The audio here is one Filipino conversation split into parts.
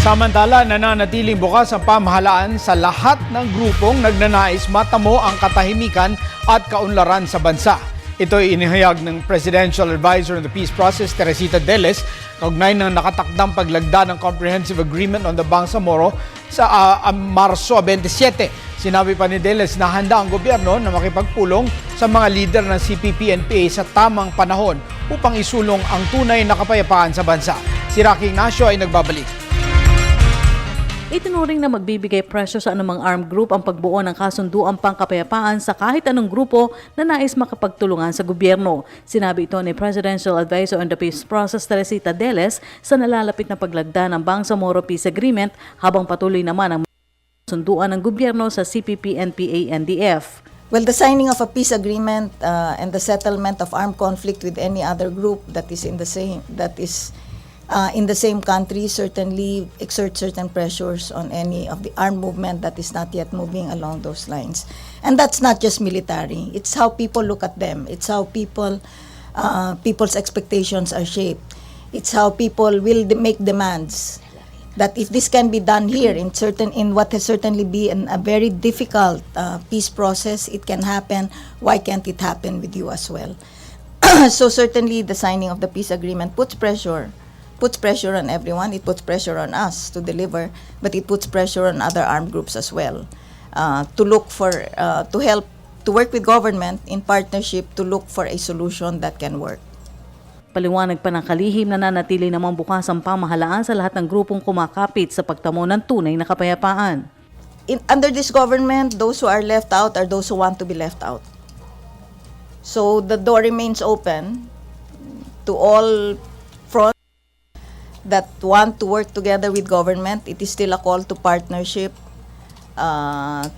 Samantala, nananatiling bukas ang pamahalaan sa lahat ng grupong nagnanais matamo ang katahimikan at kaunlaran sa bansa. Ito ay inihayag ng Presidential Advisor on the Peace Process, Teresita Deles, kaugnay ng nakatakdang paglagda ng Comprehensive Agreement on the Bangsamoro sa Marso 27. Sinabi pa ni Deles na handa ang gobyerno na makipagpulong sa mga lider ng CPP-NPA sa tamang panahon upang isulong ang tunay na kapayapaan sa bansa. Si Rocky Ignacio ay nagbabalik. Itinuring na magbibigay presyo sa anumang armed group ang pagbuo ng kasunduang pangkapayapaan sa kahit anong grupo na nais makapagtulungan sa gobyerno. Sinabi ito ni Presidential Advisor on the Peace Process, Teresita Deles, sa nalalapit na paglagda ng Bangsamoro Peace Agreement habang patuloy naman ang kasunduan ng gobyerno sa CPP-NPA-NDF. Well, the signing of a peace agreement and the settlement of armed conflict with any other group that is in the same country certainly exert certain pressures on any of the armed movement that is not yet moving along those lines. And that's not just military. It's how people look at them. It's how people's expectations are shaped. It's how people will make demands. That if this can be done here in what has certainly been a very difficult peace process, it can happen. Why can't it happen with you as well? So certainly the signing of the peace agreement puts pressure on everyone. It puts pressure on us to deliver, but it puts pressure on other armed groups as well to work with government in partnership to look for a solution that can work. Paliwanag pa ng kalihim na nanatili namang bukas ang pamahalaan sa lahat ng grupong kumakapit sa pagtamo ng tunay na kapayapaan. Under this government, those who are left out are those who want to be left out. So the door remains open to all fronts that want to work together with government. It is still a call to partnership.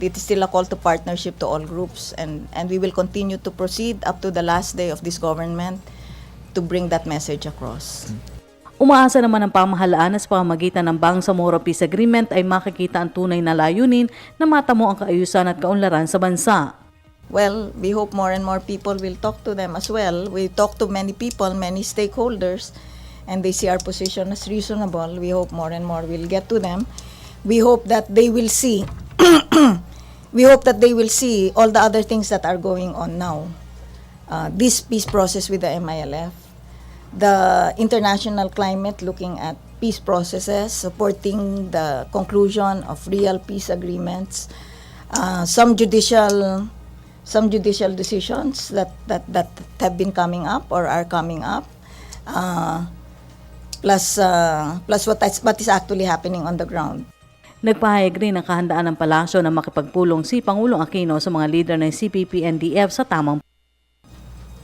It is still a call to partnership to all groups, and we will continue to proceed up to the last day of this government to bring that message across. Umaasa naman ang pamahalaan na sa pamamagitan ng Bangsamoro Peace Agreement ay makikita ang tunay na layunin na matamo ang kaayusan at kaunlaran sa bansa. Well, we hope more and more people will talk to them as well. We talk to many people, many stakeholders, and they see our position as reasonable. We hope more and more will get to them. We hope that they will see all the other things that are going on now. This peace process with the MILF, the international climate looking at peace processes, supporting the conclusion of real peace agreements, some judicial decisions that have been coming up or are coming up, plus what is actually happening on the ground. Nagpahayag rin ang kahandaan ng palasyo na makipagpulong si Pangulong Aquino sa mga leader ng CPP-NDF sa tamang.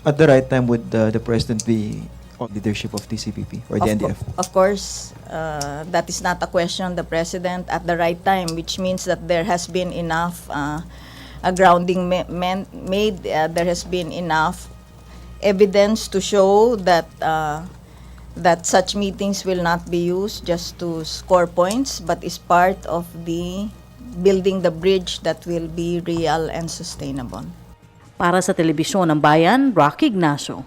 At the right time, would the President be on leadership of the CPP or the NDF? Of course, that is not a question. The President at the right time, which means that there has been enough grounding made. There has been enough evidence to show that such meetings will not be used just to score points, but is part of the building the bridge that will be real and sustainable. Para sa Telebisyon ng Bayan, Rocky Ignacio.